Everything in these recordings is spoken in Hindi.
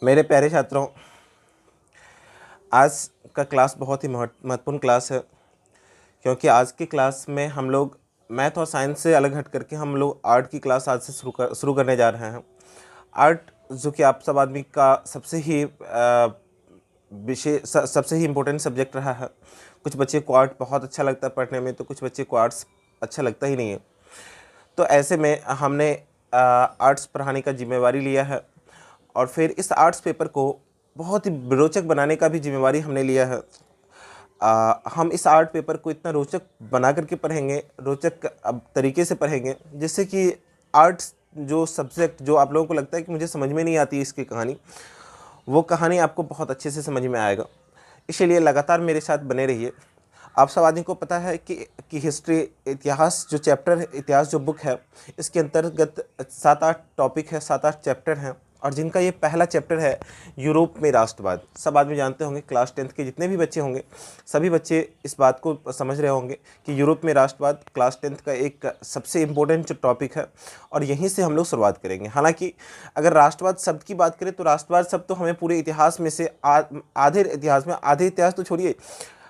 मेरे प्यारे छात्रों, आज का क्लास बहुत ही महत्वपूर्ण क्लास है, क्योंकि आज की क्लास में हम लोग मैथ और साइंस से अलग हट करके हम लोग आर्ट की क्लास आज से शुरू करने जा रहे हैं। आर्ट जो कि आप सब आदमी का सबसे ही सबसे ही इम्पोर्टेंट सब्जेक्ट रहा है। कुछ बच्चे को आर्ट बहुत अच्छा लगता है पढ़ने में, तो कुछ बच्चे को आर्ट्स अच्छा लगता ही नहीं है। तो ऐसे में हमने आर्ट्स पढ़ाने का जिम्मेवारी लिया है, और फिर इस आर्ट्स पेपर को बहुत ही रोचक बनाने का भी जिम्मेवारी हमने लिया है। हम इस आर्ट पेपर को इतना रोचक बना करके पढ़ेंगे, रोचक तरीके से पढ़ेंगे, जिससे कि आर्ट्स जो सब्जेक्ट जो आप लोगों को लगता है कि मुझे समझ में नहीं आती इसकी कहानी, वो कहानी आपको बहुत अच्छे से समझ में आएगा। इसीलिए लगातार मेरे साथ बने रहिए। आप सब आदमी को पता है कि हिस्ट्री, इतिहास जो चैप्टर है, इतिहास जो बुक है, इसके अंतर्गत 7-8 टॉपिक है, 7-8 चैप्टर हैं, और जिनका ये पहला चैप्टर है यूरोप में राष्ट्रवाद। सब आदमी जानते होंगे, क्लास 10th के जितने भी बच्चे होंगे सभी बच्चे इस बात को समझ रहे होंगे कि यूरोप में राष्ट्रवाद क्लास 10th का एक सबसे इम्पोर्टेंट टॉपिक है, और यहीं से हम लोग शुरुआत करेंगे। हालांकि अगर राष्ट्रवाद शब्द की बात करें तो राष्ट्रवाद शब्द तो हमें पूरे इतिहास में से आधे इतिहास तो छोड़िए,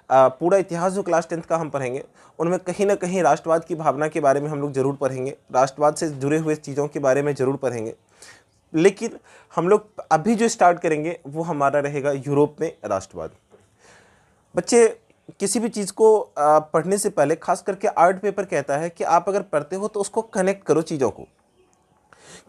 पूरा इतिहास जो क्लास 10th का हम पढ़ेंगे उनमें कहीं ना कहीं राष्ट्रवाद की भावना के बारे में हम लोग ज़रूर पढ़ेंगे, राष्ट्रवाद से जुड़े हुए चीज़ों के बारे में ज़रूर पढ़ेंगे। लेकिन हम लोग अभी जो स्टार्ट करेंगे वो हमारा रहेगा यूरोप में राष्ट्रवाद। बच्चे, किसी भी चीज़ को पढ़ने से पहले, खास करके आर्ट पेपर कहता है कि आप अगर पढ़ते हो तो उसको कनेक्ट करो चीज़ों को।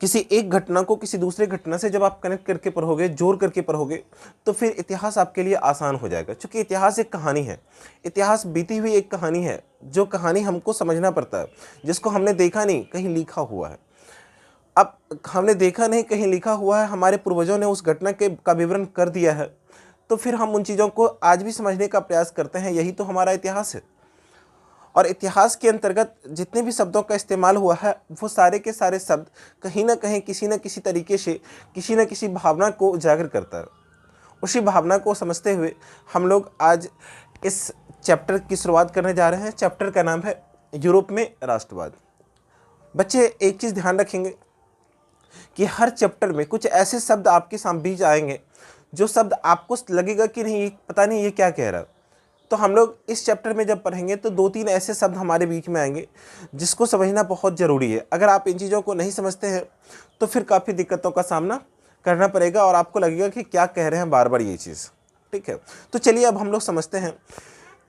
किसी एक घटना को किसी दूसरे घटना से जब आप कनेक्ट करके पढ़ोगे, जोड़ करके पढ़ोगे, तो फिर इतिहास आपके लिए आसान हो जाएगा। क्योंकि इतिहास एक कहानी है, इतिहास बीती हुई एक कहानी है, जो कहानी हमको समझना पड़ता है, जिसको हमने देखा नहीं, कहीं लिखा हुआ है। अब हमने देखा नहीं, कहीं लिखा हुआ है, हमारे पूर्वजों ने उस घटना का विवरण कर दिया है, तो फिर हम उन चीज़ों को आज भी समझने का प्रयास करते हैं। यही तो हमारा इतिहास है। और इतिहास के अंतर्गत जितने भी शब्दों का इस्तेमाल हुआ है, वो सारे के सारे शब्द कहीं ना कहीं किसी न किसी तरीके से किसी न किसी भावना को उजागर करता है। उसी भावना को समझते हुए हम लोग आज इस चैप्टर की शुरुआत करने जा रहे हैं। चैप्टर का नाम है यूरोप में राष्ट्रवाद। बच्चे, एक चीज़ ध्यान रखेंगे कि हर चैप्टर में कुछ ऐसे शब्द आपके सामने बीच आएंगे जो शब्द आपको लगेगा कि नहीं, पता नहीं ये क्या कह रहा है। तो हम लोग इस चैप्टर में जब पढ़ेंगे तो 2-3 ऐसे शब्द हमारे बीच में आएंगे जिसको समझना बहुत ज़रूरी है। अगर आप इन चीज़ों को नहीं समझते हैं तो फिर काफ़ी दिक्कतों का सामना करना पड़ेगा, और आपको लगेगा कि क्या कह रहे हैं बार बार ये चीज़। ठीक है, तो चलिए अब हम लोग समझते हैं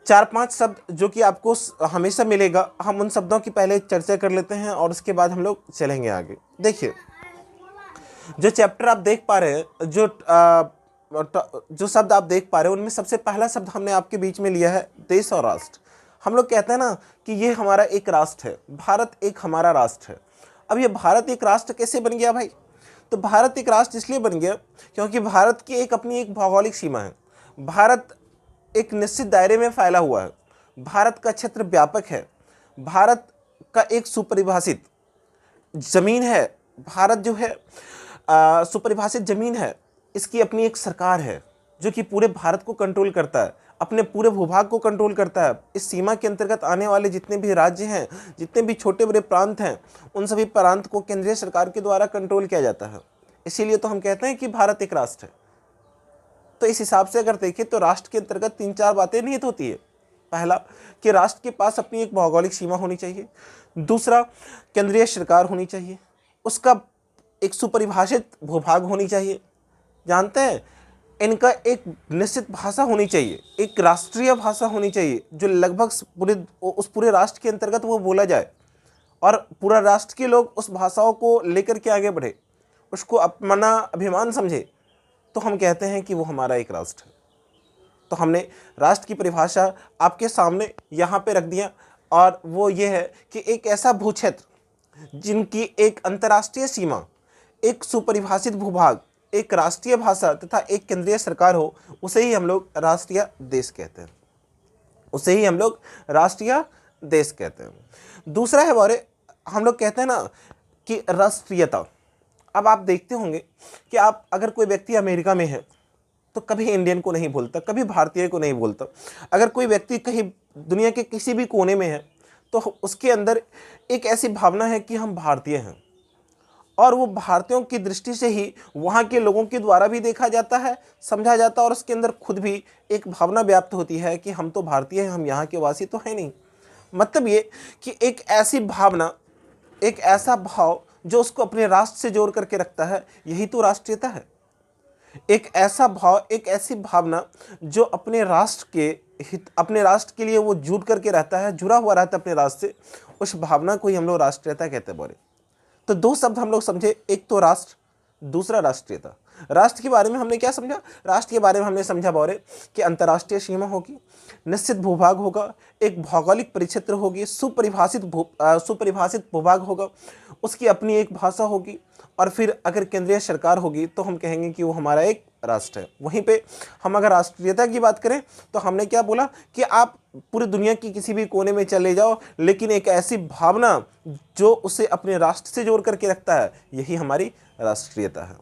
4-5 शब्द जो कि आपको हमेशा मिलेगा। हम उन शब्दों की पहले चर्चा कर लेते हैं और उसके बाद हम लोग चलेंगे आगे। देखिए, जो चैप्टर आप देख पा रहे हैं, जो शब्द आप देख पा रहे हैं, उनमें सबसे पहला शब्द हमने आपके बीच में लिया है देश और राष्ट्र। हम लोग कहते हैं ना कि ये हमारा एक राष्ट्र है, भारत एक हमारा राष्ट्र है। अब ये भारत एक राष्ट्र कैसे बन गया भाई? तो भारत एक राष्ट्र इसलिए बन गया क्योंकि भारत की अपनी एक भौगोलिक सीमा है। भारत एक निश्चित दायरे में फैला हुआ है, भारत का क्षेत्र व्यापक है, भारत का एक सुपरिभाषित जमीन है, भारत जो है सुपरिभाषित जमीन है। इसकी अपनी एक सरकार है जो कि पूरे भारत को कंट्रोल करता है, अपने पूरे भूभाग को कंट्रोल करता है। इस सीमा के अंतर्गत आने वाले जितने भी राज्य हैं, जितने भी छोटे बड़े प्रांत हैं, उन सभी प्रांत को केंद्रीय सरकार के द्वारा कंट्रोल किया जाता है। इसीलिए तो हम कहते हैं कि भारत एक राष्ट्र है। तो इस हिसाब से अगर देखें तो राष्ट्र के अंतर्गत 3-4 बातें निहित होती है। पहला, कि राष्ट्र के पास अपनी एक भौगोलिक सीमा होनी चाहिए। दूसरा, केंद्रीय सरकार होनी चाहिए, उसका एक सुपरिभाषित भूभाग होनी चाहिए। जानते हैं, इनका एक निश्चित भाषा होनी चाहिए, एक राष्ट्रीय भाषा होनी चाहिए जो लगभग उस पूरे राष्ट्र के अंतर्गत वो बोला जाए, और पूरा राष्ट्र के लोग उस भाषाओं को लेकर के आगे बढ़े, उसको अपना अभिमान समझे, तो हम कहते हैं कि वो हमारा एक राष्ट्र है। तो हमने राष्ट्र की परिभाषा आपके सामने यहाँ पे रख दिया, और वो ये है कि एक ऐसा भूक्षेत्र जिनकी एक अंतर्राष्ट्रीय सीमा, एक सुपरिभाषित भूभाग, एक राष्ट्रीय भाषा तथा एक केंद्रीय सरकार हो, उसे ही हम लोग राष्ट्रीय देश कहते हैं, उसे ही हम लोग राष्ट्रीय देश कहते हैं। दूसरा है हमारे, हम लोग कहते हैं ना कि राष्ट्रीयता। अब आप देखते होंगे कि आप अगर कोई व्यक्ति अमेरिका में है तो कभी इंडियन को नहीं बोलता, कभी भारतीय को नहीं बोलता। अगर कोई व्यक्ति कहीं दुनिया के किसी भी कोने में है तो उसके अंदर एक ऐसी भावना है कि हम भारतीय हैं। और वो भारतीयों की दृष्टि से ही वहाँ के लोगों के द्वारा भी देखा जाता है, समझा जाता है, और उसके अंदर खुद भी एक भावना व्याप्त होती है कि हम तो भारतीय हैं, हम यहाँ के वासी तो हैं नहीं। मतलब ये कि एक ऐसी भावना, एक ऐसा भाव जो उसको अपने राष्ट्र से जोड़ करके रखता है, यही तो राष्ट्रीयता है। एक ऐसा भाव, एक ऐसी भावना जो अपने राष्ट्र के हित, अपने राष्ट्र के लिए वो जुट करके रहता है, जुड़ा हुआ रहता है अपने राष्ट्र से, उस भावना को ही हम लोग राष्ट्रीयता कहते हैं बोले। तो दो शब्द हम लोग समझे, एक तो राष्ट्र, दूसरा राष्ट्रीयता। राष्ट्र के बारे में हमने क्या समझा? राष्ट्र के बारे में हमने समझा बोरे कि अंतर्राष्ट्रीय सीमा होगी, निश्चित भूभाग होगा, एक भौगोलिक परिक्षेत्र होगी, सुपरिभाषित भूभाग होगा, उसकी अपनी एक भाषा होगी, और फिर अगर केंद्रीय सरकार होगी तो हम कहेंगे कि वो हमारा एक राष्ट्र है। वहीं पे हम अगर राष्ट्रीयता की बात करें तो हमने क्या बोला कि आप पूरी दुनिया की किसी भी कोने में चले जाओ, लेकिन एक ऐसी भावना जो उसे अपने राष्ट्र से जोड़ करके रखता है, यही हमारी राष्ट्रीयता है।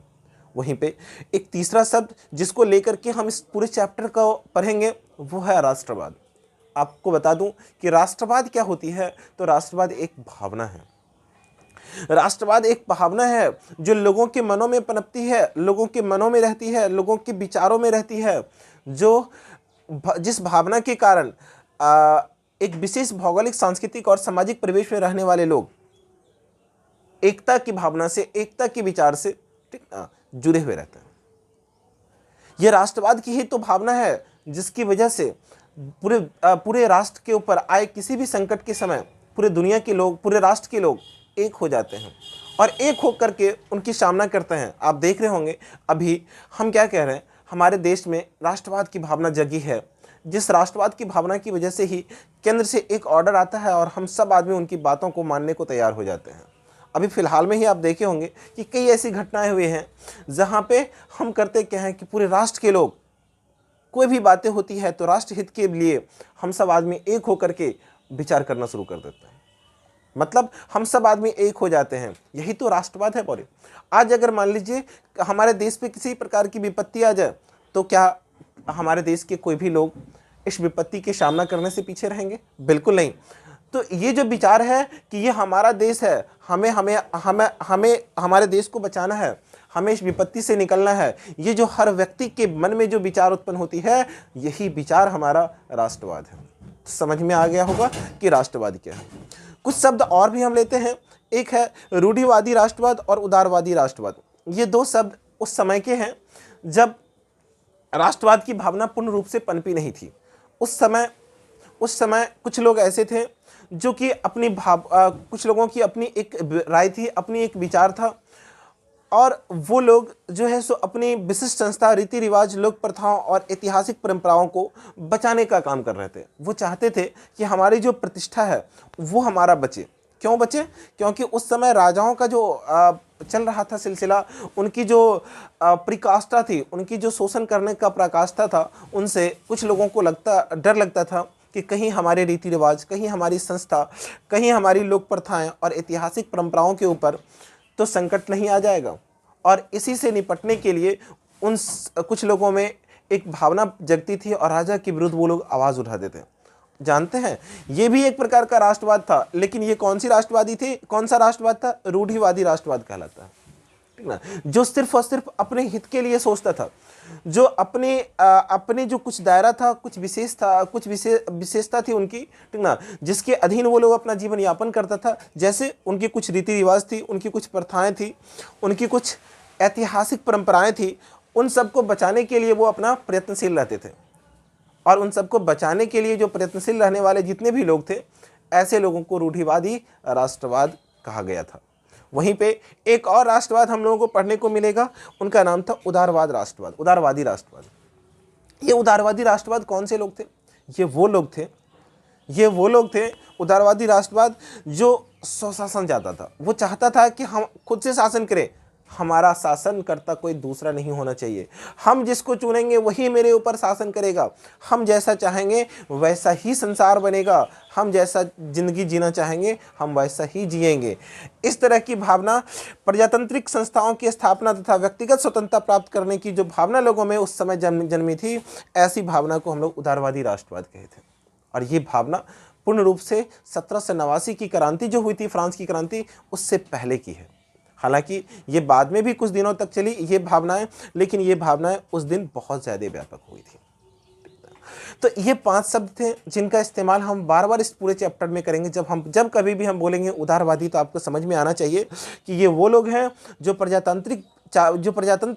वहीं पे एक तीसरा शब्द जिसको लेकर के हम इस पूरे चैप्टर को पढ़ेंगे वो है राष्ट्रवाद। आपको बता दूं कि राष्ट्रवाद क्या होती है, तो राष्ट्रवाद एक भावना है। राष्ट्रवाद एक भावना है जो लोगों के मनों में पनपती है, लोगों के मनों में रहती है, लोगों के विचारों में रहती है, जो जिस भावना के कारण एक विशेष भौगोलिक, सांस्कृतिक और सामाजिक परिवेश में रहने वाले लोग एकता की भावना से, एकता के विचार से जुड़े हुए रहते हैं। यह राष्ट्रवाद की ही तो भावना है जिसकी वजह से पूरे राष्ट्र के ऊपर आए किसी भी संकट के समय पूरे दुनिया के लोग, पूरे राष्ट्र के लोग एक हो जाते हैं और एक होकर के उनकी सामना करते हैं। आप देख रहे होंगे अभी हम क्या कह रहे हैं, हमारे देश में राष्ट्रवाद की भावना जगी है, जिस राष्ट्रवाद की भावना की वजह से ही केंद्र से एक ऑर्डर आता है और हम सब आदमी उनकी बातों को मानने को तैयार हो जाते हैं। अभी फ़िलहाल में ही आप देखे होंगे कि कई ऐसी घटनाएं हुई हैं जहाँ पे हम करते क्या हैं कि पूरे राष्ट्र के लोग, कोई भी बातें होती है तो राष्ट्र हित के लिए हम सब आदमी एक होकर के विचार करना शुरू कर देते हैं। मतलब हम सब आदमी एक हो जाते हैं, यही तो राष्ट्रवाद है पूरे। आज अगर मान लीजिए हमारे देश पे किसी प्रकार की विपत्ति आ जाए तो क्या हमारे देश के कोई भी लोग इस विपत्ति के सामना करने से पीछे रहेंगे? बिल्कुल नहीं। तो ये जो विचार है कि ये हमारा देश है, हमें हमें हमें हमें हमारे देश को बचाना है, हमें इस विपत्ति से निकलना है, ये जो हर व्यक्ति के मन में जो विचार उत्पन्न होती है, यही विचार हमारा राष्ट्रवाद है। तो समझ में आ गया होगा कि राष्ट्रवाद क्या है। कुछ शब्द और भी हम लेते हैं, एक है रूढ़िवादी राष्ट्रवाद और उदारवादी राष्ट्रवाद। ये दो शब्द उस समय के हैं जब राष्ट्रवाद की भावना पूर्ण रूप से पनपी नहीं थी। उस समय कुछ लोग ऐसे थे जो कि अपनी कुछ लोगों की अपनी एक राय थी, अपनी एक विचार था, और वो लोग जो है सो अपनी विशिष्ट संस्था, रीति रिवाज, लोक प्रथाओं और ऐतिहासिक परंपराओं को बचाने का काम कर रहे थे। वो चाहते थे कि हमारी जो प्रतिष्ठा है वो हमारा बचे। क्यों बचे? क्योंकि उस समय राजाओं का जो चल रहा था सिलसिला, उनकी जो पराकाष्ठा थी, उनकी जो शोषण करने का पराकाष्ठा था, उनसे कुछ लोगों को डर लगता था कि कहीं हमारे रीति रिवाज, कहीं हमारी संस्था, कहीं हमारी लोक प्रथाएं और ऐतिहासिक परंपराओं के ऊपर तो संकट नहीं आ जाएगा। और इसी से निपटने के लिए कुछ लोगों में एक भावना जगती थी और राजा के विरुद्ध वो लोग आवाज़ उठाते थे। जानते हैं, ये भी एक प्रकार का राष्ट्रवाद था, लेकिन ये कौन सी राष्ट्रवादी थी? कौन सा राष्ट्रवाद था? रूढ़िवादी राष्ट्रवाद कहलाता है, ठीक ना, जो सिर्फ और सिर्फ अपने हित के लिए सोचता था, जो अपने जो कुछ दायरा था, कुछ विशेषता थी उनकी, ठीक ना, जिसके अधीन वो लोग अपना जीवन यापन करता था। जैसे उनकी कुछ रीति रिवाज थी, उनकी कुछ प्रथाएं थी, उनकी कुछ ऐतिहासिक परंपराएं थी, उन सबको बचाने के लिए वो अपना प्रयत्नशील रहते थे। और उन सबको बचाने के लिए जो प्रयत्नशील रहने वाले जितने भी लोग थे, ऐसे लोगों को रूढ़िवादी राष्ट्रवाद कहा गया था। वहीं पे एक और राष्ट्रवाद हम लोगों को पढ़ने को मिलेगा, उनका नाम था उदारवादी राष्ट्रवाद। ये उदारवादी राष्ट्रवाद कौन से लोग थे? ये वो लोग थे उदारवादी राष्ट्रवाद जो स्वशासन चाहता था। वो चाहता था कि हम खुद से शासन करें, हमारा शासन करता कोई दूसरा नहीं होना चाहिए, हम जिसको चुनेंगे वही मेरे ऊपर शासन करेगा, हम जैसा चाहेंगे वैसा ही संसार बनेगा, हम जैसा जिंदगी जीना चाहेंगे हम वैसा ही जिएंगे। इस तरह की भावना, प्रजातांत्रिक संस्थाओं की स्थापना तथा व्यक्तिगत स्वतंत्रता प्राप्त करने की जो भावना लोगों में उस समय जन्मी थी, ऐसी भावना को हम लोग उदारवादी राष्ट्रवाद कहे थे। और ये भावना पूर्ण रूप से 1789 की क्रांति जो हुई थी, फ्रांस की क्रांति, उससे पहले की है। हालांकि ये बाद में भी कुछ दिनों तक चली ये भावनाएं, लेकिन ये भावनाएं उस दिन बहुत ज़्यादा व्यापक हुई थी। तो ये 5 शब्द थे जिनका इस्तेमाल हम बार बार इस पूरे चैप्टर में करेंगे। जब कभी भी हम बोलेंगे उदारवादी, तो आपको समझ में आना चाहिए कि ये वो लोग हैं जो प्रजातंत्र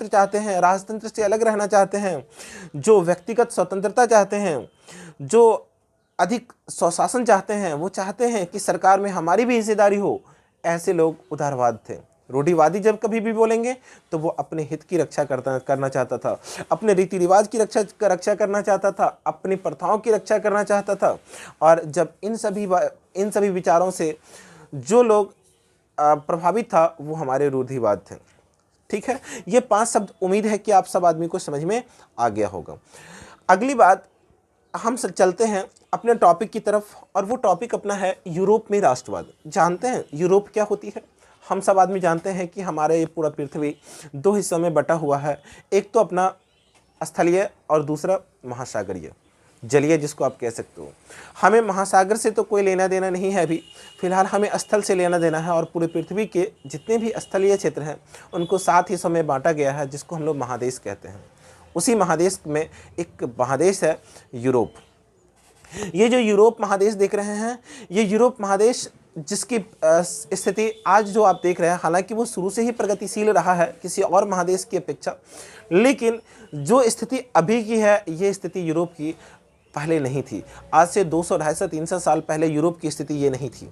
चाहते हैं, राजतंत्र से अलग रहना चाहते हैं, जो व्यक्तिगत स्वतंत्रता चाहते हैं, जो अधिक स्वशासन चाहते हैं, वो चाहते हैं कि सरकार में हमारी भी हिस्सेदारी हो। ऐसे लोग उदारवाद थे। रूढ़िवादी जब कभी भी बोलेंगे तो वो अपने हित की रक्षा करना चाहता था, अपने रीति रिवाज की रक्षा करना चाहता था, अपनी प्रथाओं की रक्षा करना चाहता था। और जब इन सभी विचारों से जो लोग प्रभावित था वो हमारे रूढ़िवाद थे। ठीक है, ये 5 शब्द उम्मीद है कि आप सब आदमी को समझ में आ गया होगा। अगली बात हम चलते हैं अपने टॉपिक की तरफ, और वो टॉपिक अपना है यूरोप में राष्ट्रवाद। जानते हैं यूरोप क्या होती है? हम सब आदमी जानते हैं कि हमारे ये पूरा पृथ्वी 2 हिस्सों में बटा हुआ है। एक तो अपना स्थलीय और दूसरा महासागरीय, जलीय जिसको आप कह सकते हो। हमें महासागर से तो कोई लेना देना नहीं है अभी, फिलहाल हमें स्थल से लेना देना है। और पूरे पृथ्वी के जितने भी स्थलीय क्षेत्र हैं उनको 7 हिस्सों में बांटा गया है, जिसको हम लोग महादेश कहते हैं। उसी महादेश में एक महादेश है यूरोप। ये जो यूरोप महादेश देख रहे हैं, ये यूरोप महादेश जिसकी स्थिति आज जो आप देख रहे हैं, हालांकि वो शुरू से ही प्रगतिशील रहा है किसी और महादेश की अपेक्षा, लेकिन जो स्थिति अभी की है ये स्थिति यूरोप की पहले नहीं थी। आज से 200, 250, 300 साल पहले यूरोप की स्थिति ये नहीं थी।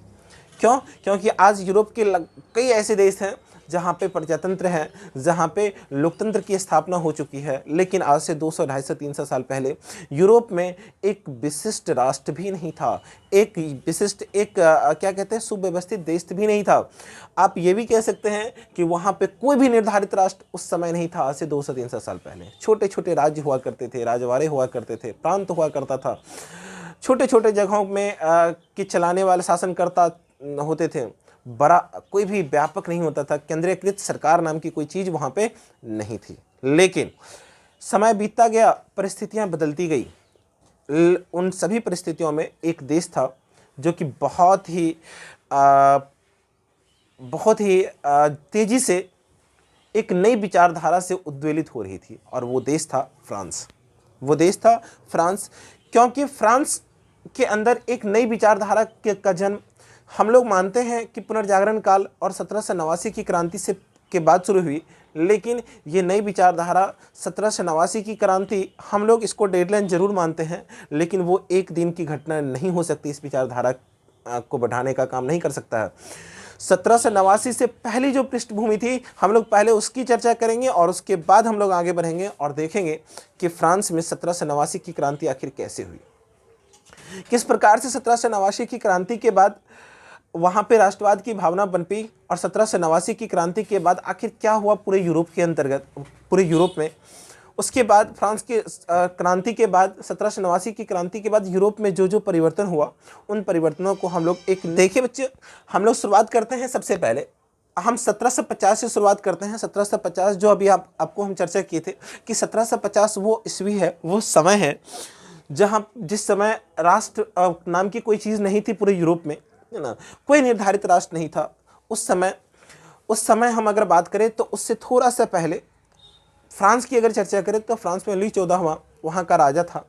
क्यों? क्योंकि आज यूरोप के कई ऐसे देश हैं जहाँ पे प्रजातंत्र है, जहाँ पे लोकतंत्र की स्थापना हो चुकी है, लेकिन आज से 200, 250, 300 साल पहले यूरोप में एक विशिष्ट राष्ट्र भी नहीं था, एक क्या कहते हैं, सुव्यवस्थित देश भी नहीं था। आप ये भी कह सकते हैं कि वहाँ पे कोई भी निर्धारित राष्ट्र उस समय नहीं था। आज से 200-300 साल पहले छोटे छोटे राज्य हुआ करते थे, राजवाड़े हुआ करते थे, प्रांत हुआ करता था, छोटे छोटे जगहों में कि चलाने वाले शासनकर्ता होते थे। बड़ा कोई भी व्यापक नहीं होता था, केंद्रीकृत सरकार नाम की कोई चीज़ वहाँ पे नहीं थी। लेकिन समय बीतता गया, परिस्थितियाँ बदलती गई। उन सभी परिस्थितियों में एक देश था जो कि बहुत ही तेज़ी से एक नई विचारधारा से उद्वेलित हो रही थी, और वो देश था फ्रांस। वो देश था फ्रांस, क्योंकि फ्रांस के अंदर एक नई विचारधारा का जन्म हम लोग मानते हैं कि पुनर्जागरण काल और 1789 की क्रांति के बाद शुरू हुई। लेकिन ये नई विचारधारा 1789 की क्रांति, हम लोग इसको डेडलाइन जरूर मानते हैं, लेकिन वो एक दिन की घटना नहीं हो सकती। इस विचारधारा को बढ़ाने का काम नहीं कर सकता है। 1789 से पहली जो पृष्ठभूमि थी, हम लोग पहले उसकी चर्चा करेंगे और उसके बाद हम लोग आगे बढ़ेंगे और देखेंगे कि फ्रांस में 1789 की क्रांति आखिर कैसे हुई, किस प्रकार से 1789 की क्रांति के बाद वहाँ पे राष्ट्रवाद की भावना पनपी, और 1789 की क्रांति के बाद आखिर क्या हुआ पूरे यूरोप के अंतर्गत, पूरे यूरोप में। उसके बाद फ्रांस के क्रांति के बाद, 1789 की क्रांति के बाद यूरोप में जो जो परिवर्तन हुआ, उन परिवर्तनों को हम लोग एक देखिए बच्चे, हम लोग शुरुआत करते हैं। सबसे पहले हम 1750 से शुरुआत करते हैं। 1750 जो अभी आपको हम चर्चा किए थे कि 1750 वो ईस्वी है, वो समय है जिस समय राष्ट्र नाम की कोई चीज़ नहीं थी पूरे यूरोप में, है ना, कोई निर्धारित राष्ट्र नहीं था उस समय हम अगर बात करें तो उससे थोड़ा सा पहले फ्रांस की अगर चर्चा करें तो फ्रांस में लुई 14वां वहाँ का राजा था,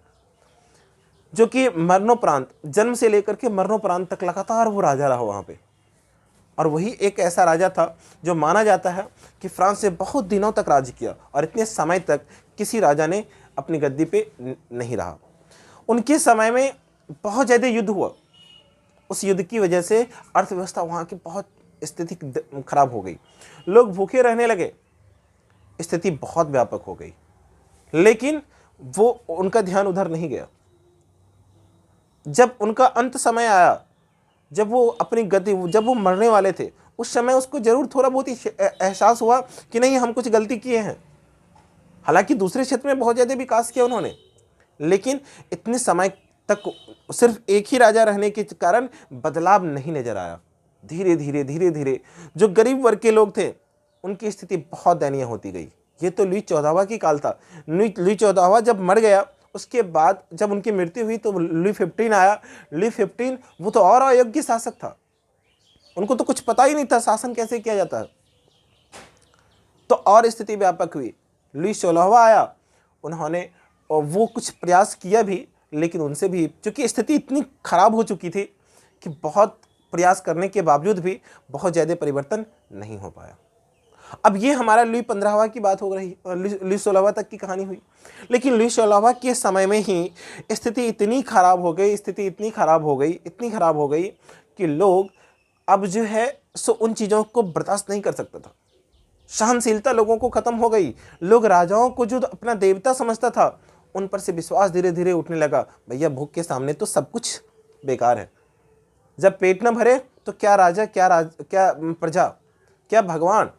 जो कि मरणोपरांत, जन्म से लेकर के मरणोपरांत तक लगातार वो राजा रहा वहाँ पे। और वही एक ऐसा राजा था जो माना जाता है कि फ्रांस से बहुत दिनों तक राज किया, और इतने समय तक किसी राजा ने अपनी गद्दी पे नहीं रहा। उनके समय में बहुत ज़्यादा युद्ध हुआ। उस युद्ध की वजह से अर्थव्यवस्था वहाँ की बहुत स्थिति खराब हो गई, लोग भूखे रहने लगे, स्थिति बहुत व्यापक हो गई। लेकिन वो उनका ध्यान उधर नहीं गया। जब उनका अंत समय आया, जब वो अपनी गद्दी, जब वो मरने वाले थे, उस समय उसको जरूर थोड़ा बहुत ही एहसास हुआ कि नहीं, हम कुछ गलती किए हैं। हालांकि दूसरे क्षेत्र में बहुत ज़्यादा विकास किया उन्होंने, लेकिन इतने समय तक सिर्फ एक ही राजा रहने के कारण बदलाव नहीं नजर आया। धीरे धीरे जो गरीब वर्ग के लोग थे उनकी स्थिति बहुत दयनीय होती गई। ये तो लुई 14वां की काल था। लुई 14वां जब मर गया, उसके बाद जब उनकी मृत्यु हुई तो लुई 15 आया। लुई 15 वो तो और अयोग्य शासक था, उनको तो कुछ पता ही नहीं था शासन कैसे किया जाता है। तो और स्थिति व्यापक हुई। लुई 16वां आया, उन्होंने वो कुछ प्रयास किया भी, लेकिन उनसे भी चूंकि स्थिति इतनी खराब हो चुकी थी कि बहुत प्रयास करने के बावजूद भी बहुत ज़्यादा परिवर्तन नहीं हो पाया। अब ये हमारा लुई 15वां की बात हो रही, लुई 16वां तक की कहानी हुई। लेकिन लुई 16वां के समय में ही स्थिति इतनी खराब हो गई, स्थिति इतनी खराब हो गई कि लोग अब जो है सो उन चीज़ों को बर्दाश्त नहीं कर सकता था। सहनशीलता लोगों को खत्म हो गई। लोग राजाओं को जो अपना देवता समझता था, उन पर से विश्वास धीरे धीरे उठने लगा। भैया भूख के सामने तो सब कुछ बेकार है। जब पेट न भरे तो क्या राजा, क्या प्रजा, क्या भगवान,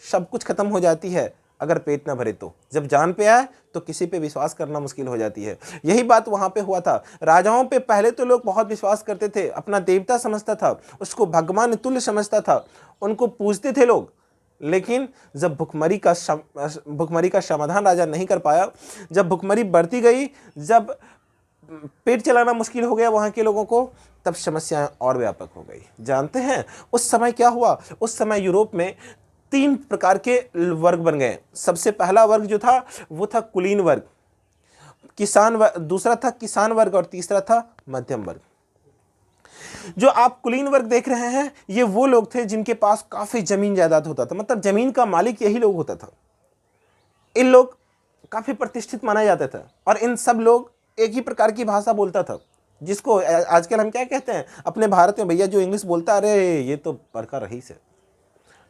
सब कुछ खत्म हो जाती है। अगर पेट ना भरे तो जब जान पे आए तो किसी पे विश्वास करना मुश्किल हो जाती है। यही बात वहां पे हुआ था। राजाओं पे पहले तो लोग बहुत विश्वास करते थे, अपना देवता समझता था, उसको भगवान तुल्य समझता था, उनको पूजते थे लोग। लेकिन जब भुखमरी का समाधान राजा नहीं कर पाया, जब भुखमरी बढ़ती गई, जब पेट चलाना मुश्किल हो गया वहां के लोगों को, तब समस्याएं और व्यापक हो गई। जानते हैं उस समय क्या हुआ? उस समय यूरोप में 3 प्रकार के वर्ग बन गए। सबसे पहला वर्ग जो था वो था कुलीन वर्ग, किसान वर्ग, दूसरा था किसान वर्ग और तीसरा था मध्यम वर्ग। जो आप कुलीन वर्ग देख रहे हैं, ये वो लोग थे जिनके पास काफी जमीन जायदाद होता था, मतलब जमीन का मालिक यही लोग होता था। इन लोग काफी प्रतिष्ठित माना जाता था और इन सब लोग एक ही प्रकार की भाषा बोलता था, जिसको आजकल हम क्या कहते हैं अपने भारत में, भैया जो इंग्लिश बोलता है, अरे ये तो बड़का रईस है।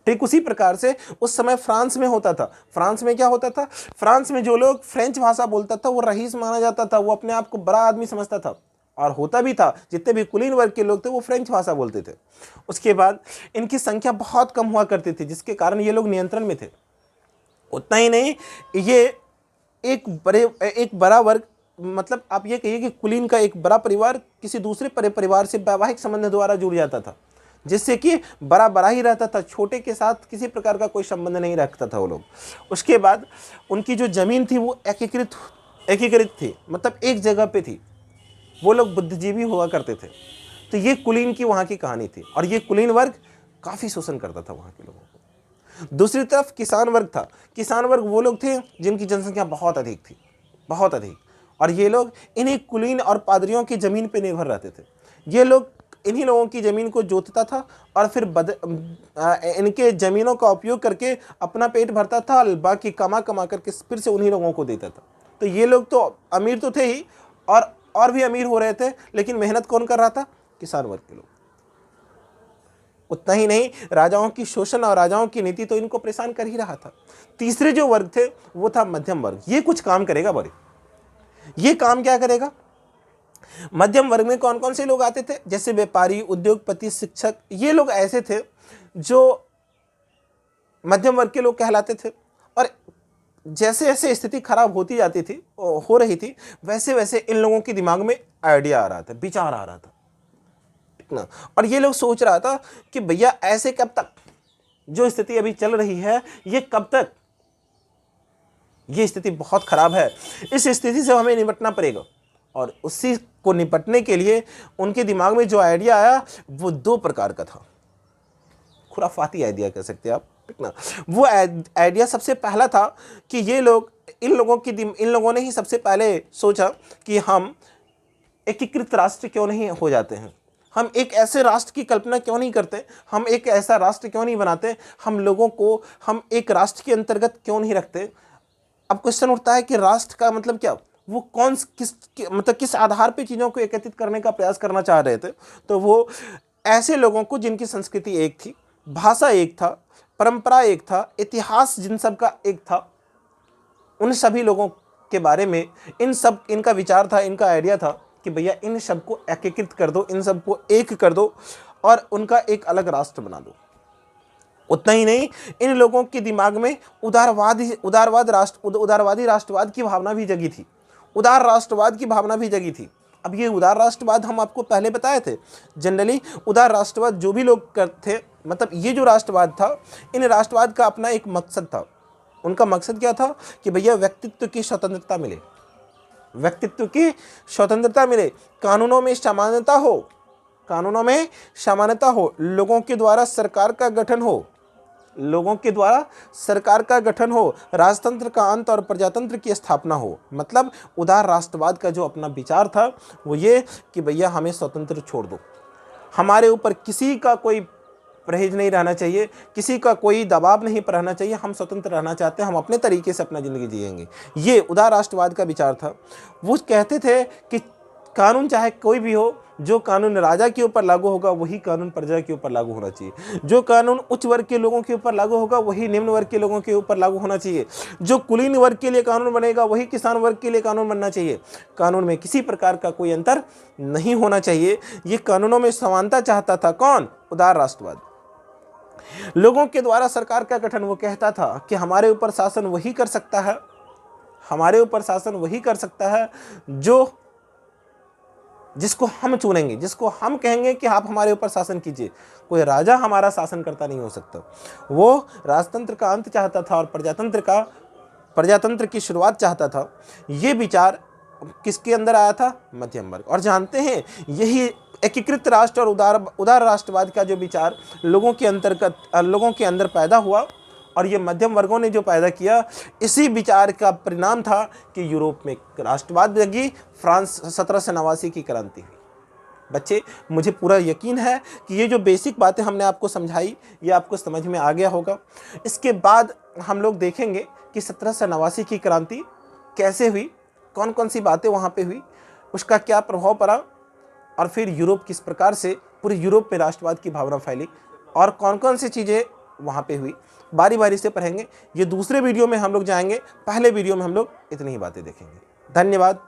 ठीक उसी प्रकार से उस समय फ्रांस में होता था। फ्रांस में क्या होता था? फ्रांस में जो लोग फ्रेंच भाषा बोलता था वो रईस माना जाता था, वो अपने आप को बड़ा आदमी समझता था और होता भी था। जितने भी कुलीन वर्ग के लोग थे वो फ्रेंच भाषा बोलते थे। उसके बाद इनकी संख्या बहुत कम हुआ करती थी, जिसके कारण ये लोग नियंत्रण में थे। उतना ही नहीं, ये एक बड़ा वर्ग, मतलब आप ये कहिए कि कुलीन का एक बड़ा परिवार किसी दूसरे परिवार से वैवाहिक संबंध द्वारा जुड़ जाता था, जिससे कि बड़ा ही रहता था, छोटे के साथ किसी प्रकार का कोई संबंध नहीं रखता था वो लोग। उसके बाद उनकी जो जमीन थी वो एकीकृत थी, मतलब एक जगह पे थी। वो लोग बुद्धिजीवी हुआ करते थे। तो ये कुलीन की वहाँ की कहानी थी और ये कुलीन वर्ग काफ़ी शोषण करता था वहाँ के लोगों को। दूसरी तरफ किसान वर्ग था। किसान वर्ग वो लोग थे जिनकी जनसंख्या बहुत अधिक थी, बहुत अधिक, और ये लोग इन्हीं कुलीन और पादरियों की ज़मीन पर निर्भर रहते थे। ये लोग इन्हीं लोगों की ज़मीन को जोतता था और फिर इनके ज़मीनों का उपयोग करके अपना पेट भरता था, बाकी कमा करके फिर से उन्हीं लोगों को देता था। तो ये लोग तो अमीर तो थे ही और भी अमीर हो रहे थे, लेकिन मेहनत कौन कर रहा था? किसान वर्ग के लोग। उतना ही नहीं, राजाओं की शोषण और राजाओं की नीति तो इनको परेशान कर ही रहा था। तीसरे जो वर्ग थे वो था मध्यम वर्ग। ये कुछ काम करेगा बड़े। ये काम क्या करेगा? मध्यम वर्ग में कौन कौन से लोग आते थे? जैसे व्यापारी, उद्योगपति, शिक्षक। ये लोग ऐसे थे जो मध्यम वर्ग के लोग कहलाते थे। और जैसे जैसे स्थिति खराब होती जाती थी, हो रही थी, वैसे वैसे इन लोगों के दिमाग में आइडिया आ रहा था, विचार आ रहा था, ठीक ना। और ये लोग सोच रहा था कि भैया ऐसे कब तक, जो स्थिति अभी चल रही है ये कब तक, ये स्थिति बहुत खराब है, इस स्थिति से हमें निपटना पड़ेगा। और उसी को निपटने के लिए उनके दिमाग में जो आइडिया आया वो 2 प्रकार का था। खुराफाती आइडिया कह सकते हैं आप, ठीक ना। वो आइडिया सबसे पहला था कि इन लोगों ने ही सबसे पहले सोचा कि हम एकीकृत राष्ट्र क्यों नहीं हो जाते हैं, हम एक ऐसे राष्ट्र की कल्पना क्यों नहीं करते, हम एक ऐसा राष्ट्र क्यों नहीं बनाते, हम लोगों को हम एक राष्ट्र के अंतर्गत क्यों नहीं रखते। अब क्वेश्चन उठता है कि राष्ट्र का मतलब क्या, वो किस आधार पे चीज़ों को एकत्रित करने का प्रयास करना चाह रहे थे। तो वो ऐसे लोगों को जिनकी संस्कृति एक थी, भाषा एक था, परंपरा एक था, इतिहास जिन सब का एक था, उन सभी लोगों के बारे में इनका विचार था, इनका आइडिया था कि भैया इन सब को एकीकृत कर दो, इन सब को एक कर दो और उनका एक अलग राष्ट्र बना दो। उतना ही नहीं, इन लोगों के दिमाग में उदारवादी राष्ट्रवाद की भावना भी जगी थी, उदार राष्ट्रवाद की भावना भी जगी थी। अब ये उदार राष्ट्रवाद हम आपको पहले बताए थे। जनरली उदार राष्ट्रवाद जो भी लोग करते, मतलब ये जो राष्ट्रवाद था, इन राष्ट्रवाद का अपना एक मकसद था। उनका मकसद क्या था कि भैया व्यक्तित्व की स्वतंत्रता मिले, व्यक्तित्व की स्वतंत्रता मिले, कानूनों में समानता हो, लोगों के द्वारा सरकार का गठन हो, लोगों के द्वारा सरकार का गठन हो, राजतंत्र का अंत और प्रजातंत्र की स्थापना हो। मतलब उदार राष्ट्रवाद का जो अपना विचार था वो ये कि भैया हमें स्वतंत्र छोड़ दो, हमारे ऊपर किसी का कोई परहेज नहीं रहना चाहिए, किसी का कोई दबाव नहीं रहना चाहिए, हम स्वतंत्र रहना चाहते हैं, हम अपने तरीके से अपना ज़िंदगी जिएंगे। ये उदार राष्ट्रवाद का विचार था। वो कहते थे कि कानून चाहे कोई भी हो, जो कानून राजा के ऊपर लागू होगा वही कानून प्रजा के ऊपर लागू होना चाहिए, जो कानून उच्च वर्ग के लोगों के ऊपर लागू होगा वही निम्न वर्ग के लोगों के ऊपर लागू होना चाहिए, जो कुलीन वर्ग के लिए कानून बनेगा वही किसान वर्ग के लिए कानून बनना चाहिए, कानून में किसी प्रकार का कोई अंतर नहीं होना चाहिए। ये कानूनों में समानता चाहता था कौन? उदार राष्ट्रवाद। लोगों के द्वारा सरकार का गठन, वो कहता था कि हमारे ऊपर शासन वही कर सकता है, हमारे ऊपर शासन वही कर सकता है जिसको हम चुनेंगे, जिसको हम कहेंगे कि आप हमारे ऊपर शासन कीजिए। कोई राजा हमारा शासन करता नहीं हो सकता। वो राजतंत्र का अंत चाहता था और प्रजातंत्र की शुरुआत चाहता था। ये विचार किसके अंदर आया था? मध्यम वर्ग। और जानते हैं यही एकीकृत राष्ट्र और उदार राष्ट्रवाद का जो विचार लोगों के अंदर पैदा हुआ और ये मध्यम वर्गों ने जो पैदा किया, इसी विचार का परिणाम था कि यूरोप में राष्ट्रवाद जगी, फ्रांस 1789 की क्रांति हुई। बच्चे, मुझे पूरा यकीन है कि ये जो बेसिक बातें हमने आपको समझाई ये आपको समझ में आ गया होगा। इसके बाद हम लोग देखेंगे कि 1789 की क्रांति कैसे हुई, कौन कौन सी बातें वहाँ पे हुई, उसका क्या प्रभाव पड़ा, और फिर यूरोप किस प्रकार से पूरे यूरोप में राष्ट्रवाद की भावना फैली और कौन कौन सी चीज़ें वहाँ पे हुई, बारी बारी से पढ़ेंगे। ये दूसरे वीडियो में हम लोग जाएंगे, पहले वीडियो में हम लोग इतनी ही बातें देखेंगे। धन्यवाद।